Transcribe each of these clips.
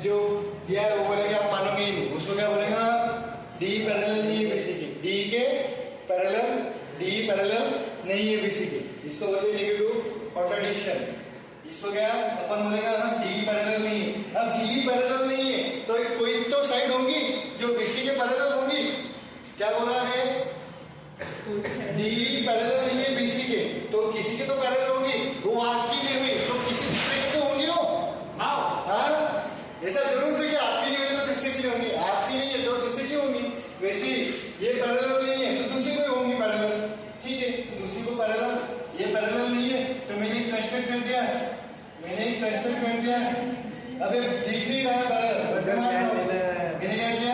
जो दिया है वो बोलेंगे आप मानोगे ही नहीं, उसको क्या बोलेगा, डी पैरेलल नहीं है बीसी के, डी के पैरेलल, डी पैरेलल नहीं है बीसी के, इसको बोलते हैं नेगेटिव कॉन्ट्राडिक्शन। इसको क्या अपन बोलेगा डी पैरेलल नहीं है। अब डी पैरेलल नहीं है तो कोई तो साइड होंगी जो बीसी के पैरेलल होंगी। क्या बोला है, डी पैरेलल नहीं है बीसी के, तो किसी के तो पैरेलल होंगी, वो आपकी नहीं हुई तो किसी दूसरे की तो होंगी वो। हाँ, ऐसा जरूर तो कि आपकी नहीं हुई तो दूसरे की नहीं होंगी, आपकी नहीं है तो दूसरे की होंगी। वैसे ये पैरेलल नहीं है तो दूसरी को होंगी पैरेलल, ठीक है, दूसरी को पैरेलल, ये पैरेलल नहीं है तो मैंने कंस्ट्रक्ट कर दिया, अबे दिख नहीं रहा पैरेलल, मैंने क्या किया,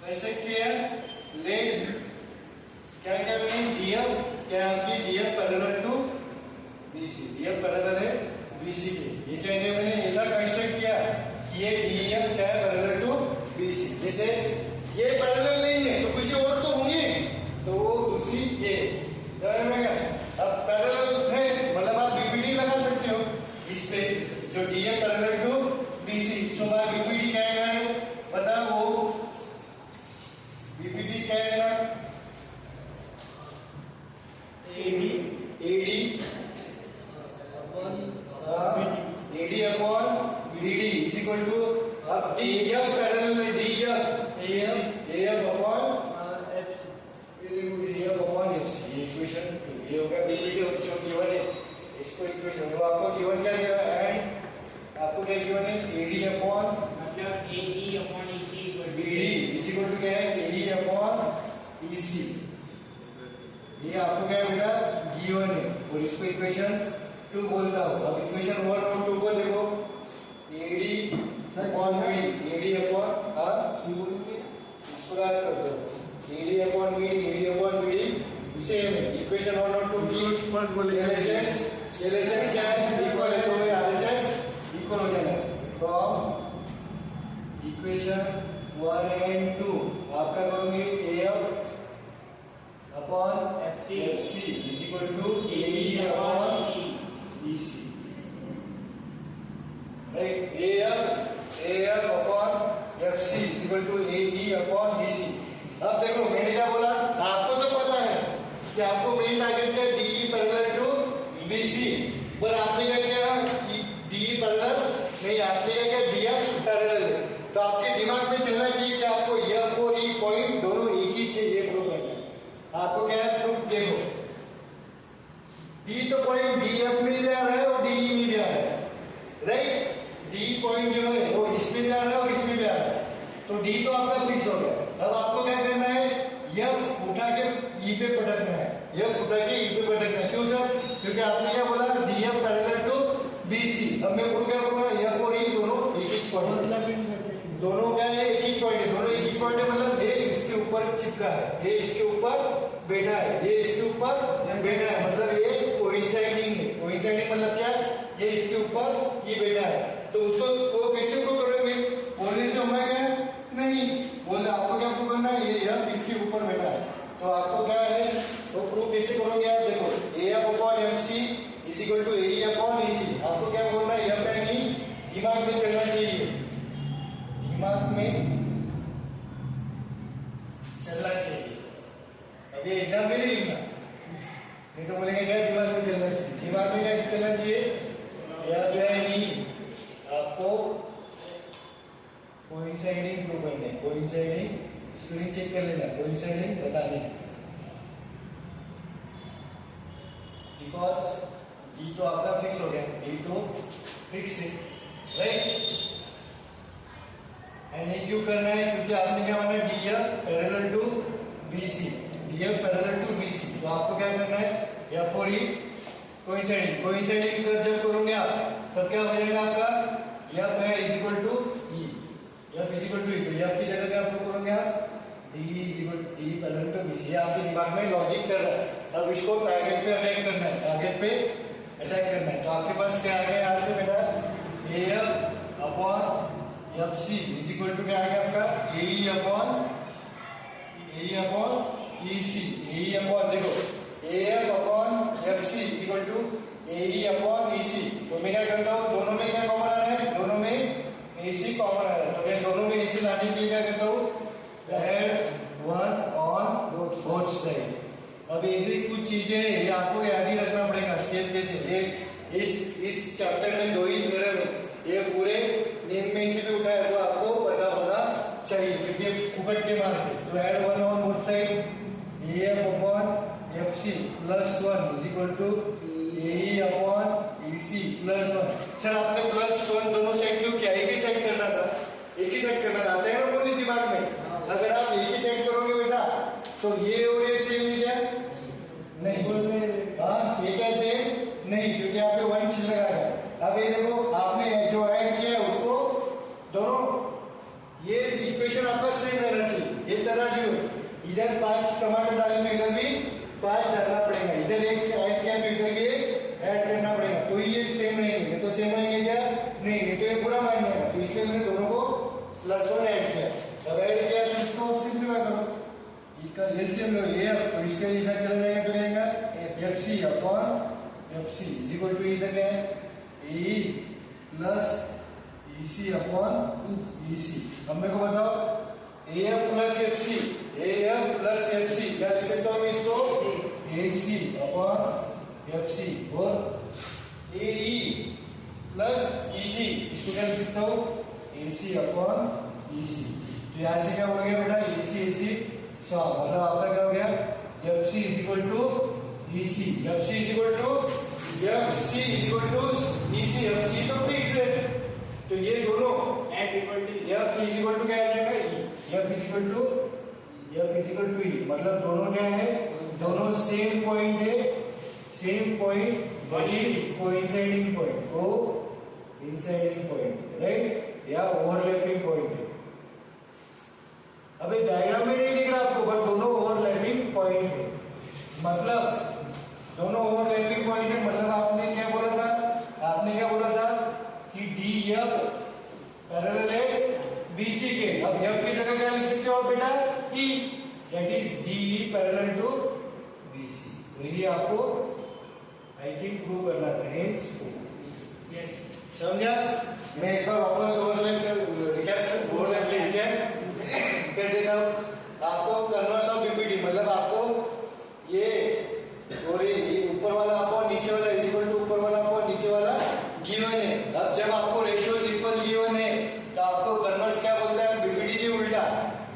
कंस्ट्रक्ट किया, लेट क्या क्या मैंने डीएफ, क्या आपकी DF parallel to BC, DF parallel है बीसी के, ये क्या मैंने ऐसा कंस्ट्रक्ट किया कि ये डीएफ क्या है पैरेलल टू बीसी। जैसे ये पैरेलल नहीं है तो कुछ और तो होंगी, तो वो दूसरी ये अब पैरेलल है मतलब आप बीपीडी लगा सकते हो इस पे, जो डीएफ पैरेलल टू बीसी, इसको बार बीपीडी क्या है पता, वो बीपीडी क्या है ना, AD upon BD is equal to, अब DF parallel DF AF upon DF upon FC, ये इक्वेशन ये होगा बीपीडी और जो गिवन है इसको इक्वेशन, वो आपको गिवन क्या दिया है, एंड आपको क्या गिवन है, एडी अपॉन मतलब AE upon EC BD is equal to क्या है, एडी अपॉन ईसी, ये आपको क्या बेटा गिवन है, और इसको इक्वेशन 2 बोलता हूँ। अब इक्वेशन 1 और 2 को देखो, AD upon BD, AD upon इसको याद कर दो, एडी अपॉन बीडी सेम है, इक्वेशन 1 और 2 की एलएचएस क्या है, इक्वल है, तो आरएचएस इक्वल हो जाएगा। फ्रॉम इक्वेशन 1 एंड 2 आपका करोगे AF upon FC is equal to AE upon EC, right, AF upon FC is equal to AE upon EC. अब देखो मैंने क्या बोला, आपको तो पता है कि आपको मेन टारगेट है डीई पैरेलल टू बीसी, पर आपने क्या किया, डीई पैरेलल नहीं, आपने क्या किया, डीएफ पैरेलल, तो आपके दिमाग में चलना चाहिए कि आपको एफ और ई पॉइंट दोनों एक ही चाहिए प्रूव करना है। आपको क्या है प्रूफ, देखो डी तो पॉइंट डीएफ में जा रहा है और डीई में जा रहा है, राइट, डी पॉइंट जो है वो इसमें जा रहा है और इसमें जा रहा है, तो डी तो आपका फिक्स हो गया। अब आपको क्या करना है, एफ उठा के ई पे पटकना है, एफ उठा के ई पे पटकना है, क्यों सर, क्योंकि आपने क्या बोला डीएफ पैरेलल टू बीसी, अब मैं क्या करूंगा, एफ और ई दोनों एक ही पॉइंट, दोनों क्या है एक ही पॉइंट है, दोनों एक ही पॉइंट है, मतलब ये इसके ऊपर चिपका है, ये इसके ऊपर बैठा है, ये इसके ऊपर बैठा है, मतलब ये कोइंसाइडिंग है, कोइंसाइडिंग मतलब क्या है, ये इसके ऊपर ये बैठा है, तो उसको वो कैसे प्रूव करेंगे, बोलने से होगा क्या, नहीं बोले, आपको क्या प्रूव करना है, ये एफ इसके ऊपर बैठा है, तो आपको क्या है वो प्रूव कैसे करोगे आप, देखो AF upon FC is equal to AE upon EC, आपको क्या बोलना है, एफ एंड ई दिमाग में चलना चाहिए, दिमाग में चलना चाहिए। अब ये एग्जाम में नहीं लिखना, नहीं तो बोलेंगे क्या दिमाग में चलना चाहिए, दिमाग में क्या चलना चाहिए, एफ एंड ई आपको कोइंसाइडिंग प्रूव करना है, कोइंसाइडिंग स्क्रीन चेक कर लेना, कोइंसाइडिंग बताने, बिकॉज डी तो आपका फिक्स हो गया, डी तो फिक्स है, राइट, एंड ये क्यों करना है, क्योंकि आपने क्या माना DF parallel to BC, DF parallel to BC, तो आपको क्या करना है, एफ और ई कोइंसाइडिंग जब करोगे आप तब क्या हो जाएगा आपका, एफ है is equal to E, F is equal to E, तो एफ की जगह क्या प्रूव करोगे आप, D is equal to D parallel to BC, ये आपके दिमाग में लॉजिक चल रहा है। अब इसको टारगेट पे अटैक करना है, टारगेट पे अटैक करना है, तो आपके पास क्या आ गया यहाँ से बेटा, AF upon FC is equal to क्या आ गया आपका, AE upon EC, AE upon देखो AF upon FC is equal to AE upon EC। तो मैं क्या करता हूँ, दोनों में क्या कॉमन आ रहा है, दोनों में AC कॉमन आ रहा है, तो मैं दोनों में AC लाने के लिए क्या करता हूँ, ऐड 1 ऑन बोथ साइड। अब ऐसी कुछ चीजें हैं, ये आपको याद ही रखना पड़ेगा स्टेप पे से। ये इस चैप्टर में 2 ही थ्योरम है, ये पूरे दिन में से भी उठाया तो आपको पता होना चाहिए, क्योंकि फुकट के मार्क है। तो add 1 on both side, AF upon FC plus 1 is equal to AE upon EC plus 1। Sir आपने प्लस 1 दोनों साइड क्यों किया, एक ही साइड करना था, एक ही साइड करना आता है ना इस दिमाग में। अगर आप एक ही साइड करोगे बेटा तो ये और ये सेम ही क्या नहीं, हाँ ये क्या सेम नहीं, क्योंकि आप पे 1 छिल लगा है। अब ये देखो आपने जो ऐड किया है उसको दोनों, ये इक्वेशन आपका सेम रहना चाहिए। ये तरह जो इधर 5 टमाटर डालेंगे, इधर भी 5 डालना पड़ेगा, इधर एक ऐड किया तो इधर भी ऐड करना पड़ेगा, तो ये सेम रहेंगे। तो सेम रहेंगे क्या नहीं, तो ये पूरा मानेगा, तो इसलिए मैंने दोनों को +1 ऐड किया। अब ऐड किया तो इसको सिंपलीफाई करो, इसका एलसीएम लो ये, तो इसका इधर चला जाएगा तो रहेगा FC upon FC is equal to इधर क्या है AE plus EC upon EC। अब मेरे को बताओ AF plus FC, AF plus FC क्या लिख सकता हूँ मैं इसको, AC अपॉन FC और AE प्लस EC, इसको क्या लिख सकता हूँ AC अपॉन EC। तो यहाँ से क्या हो गया बेटा AC सो मतलब आपका क्या हो गया FC is equal to EC, FC is equal to EC, FC तो फिक्स है, तो ये दोनों F equal to F is equal to क्या आ जाएगा F is equal to E, मतलब दोनों क्या है, दोनों सेम पॉइंट है, same point but is coinciding point, coinciding point right, या ओवरलैपिंग पॉइंट है। अबे डायग्राम में नहीं दिख रहा आपको, बट दोनों ओवरलैपिंग पॉइंट है, मतलब दोनों ओवरलैपिंग पॉइंट है। मतलब आपने क्या बोला था कि DF पैरेलल है BC के। अब F की जगह क्या लिख सकते हो बेटा E, that is DE parallel to BC। तो ये आपको आई थिंक प्रूव करना था, हेंस yes समझा। मैं एक बार वापस ओवरलैप कर देता हूँ आपको। कन्वर्स ऑफ बीपीडी मतलब आपको ये और ये ऊपर वाला अपॉन नीचे वाला इज इक्वल टू ऊपर वाला अपॉन नीचे वाला गिवन है। अब जब आपको रेशियोज इक्वल गिवन है तो आपको कन्वर्स क्या बोलता है, बीपीडी के उल्टा।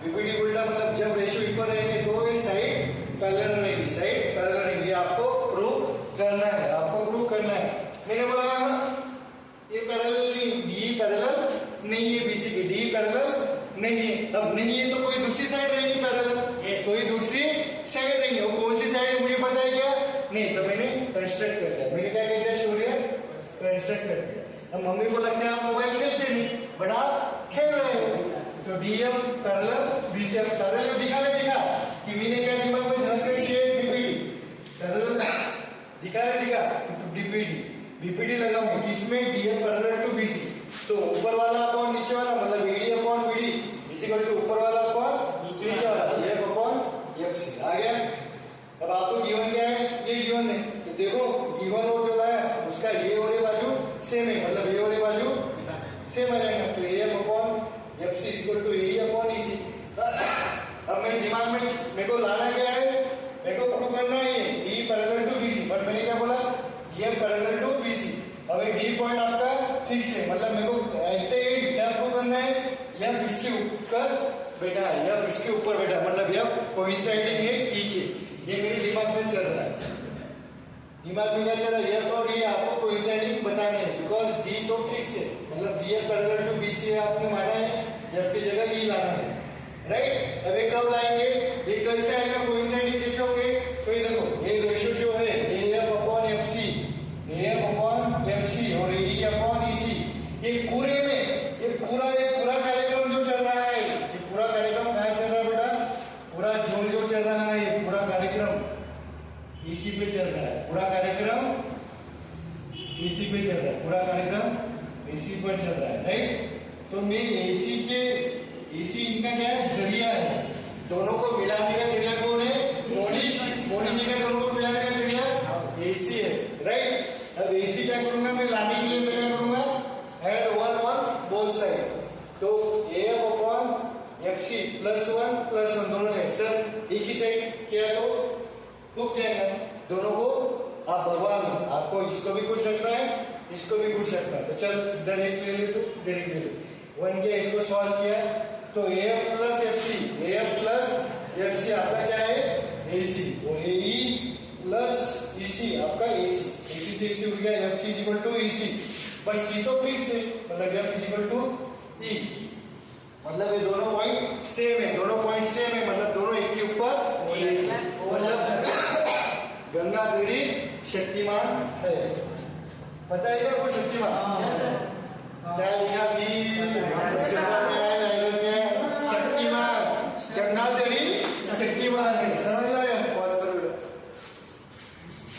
बीपीडी उल्टा मतलब जब रेशियो इक्वल रहेंगे तो ये साइड पैरेलल रहेगी, साइड पैरेलल रहेगी। आपको प्रूव करना है, आपको प्रूव करना है। मैंने बोला ये पैरेलल नहीं, डी पैरेलल नहीं है बीसी के, डी पैरेलल नहीं है। अब नहीं है तो कोई दूसरी साइड रहेगी पैरेलल, कोई दूसरी साइड रहेगी। वो कौन सी साइड मुझे पता है क्या नहीं, तो मैंने कंस्ट्रक्ट कर दिया। मैंने क्या कर दिया शौर्य, कंस्ट्रक्ट कर दिया। अब मम्मी को लगता है आप मोबाइल खेलते नहीं, बट आप खेल रहे हो। तो डीएम पैरेलल बीसी पैरेलल दिखा कि मैंने क्या दिमाग में झलक रही है, बीपीडी पैरेलल दिखा तो बीपीडी लगाऊंगा किसमें, डीएम पैरेलल टू बीसी। तो ऊपर वाला अपॉन नीचे वाला मतलब AD upon BD is equal to ऊपर वाला अपॉन नीचे वाला, एफ अपॉन एफसी आ गया। अब आपको गिवन क्या है, ये गिवन है। तो देखो गिवन और जो है उसका ये और ये बाजू सेम है, मतलब ये और ये बाजू सेम आ जाएगा। तो F upon FC is equal to A upon EC. अब मेरे दिमाग में मेरे को लाना क्या है, मेरे को प्रूव करना है D parallel to BC, but मैंने क्या बोला डीएम पैरेलल टू बीसी। अब ये डी पॉइंट आपका फिक्स है, मतलब मेरे को ऐसे क्या प्रूव करना है, यह इसके ऊपर बैठा है, यह इसके ऊपर बैठा है, मतलब यह कोइंसाइडिंग है ई के। ये मेरे दिमाग में चल रहा है, दिमाग में क्या चल रहा है, यह और ये आपको कोइंसाइडिंग बताने है, बिकॉज डी तो फिक्स है, मतलब डी पैरेलल टू बीसी है आपने माना है, यह की जगह ई लाना है, राइट। अब ये कब लाएंगे, ये कैसे आएगा, कोइंसाइडिंग कैसे होंगे। तो ये देखो ये रेशियो जो है AF upon FC, AF upon FC और ई अपॉन ईसी, ये पूरे में ये पूरा कार्यक्रम जो चल रहा है, ये पूरा कार्यक्रम कहाँ चल रहा है बेटा, पूरा जोन जो चल रहा है, ये पूरा कार्यक्रम ईसी पे चल रहा है, पूरा कार्यक्रम ईसी पे चल रहा है, पूरा कार्यक्रम ईसी पर चल रहा है, राइट। तो मैं एसी इनका क्या है, जरिया है, दोनों को मिलाने का जरिया कौन है, मोनी जी का दोनों को मिलाने का जरिया एसी है, राइट। अब क्या करूंगा मैं लाने के लिए, मैं क्या करूंगा ऐड 1 ऑन बोथ साइड, तो AF अपॉन FC प्लस 1 दोनों साइड, सर एक ही साइड किया तो टूट जाएगा, दोनों को आप भगवान हो, आपको इसको भी खुश रखना है, इसको भी खुश रखना है, तो चल इधर एक ले ले, तो इधर एक ले ले, 1 किया, इसको सॉल्व किया तो AF प्लस FC आपका क्या है AC, और AE प्लस EC आपका AC से EC उठ गया, FC is equal to EC, but C तो फिक्स है, मतलब F is equal to E, मतलब ये दोनों पॉइंट सेम है, मतलब दोनों एक के ऊपर, मतलब गंगा तेरी शक्तिमान है, पता है क्या वो शक्तिमान क्या लिखा थी शक्तिमान, गंगा तेरी शक्तिमान है, समझ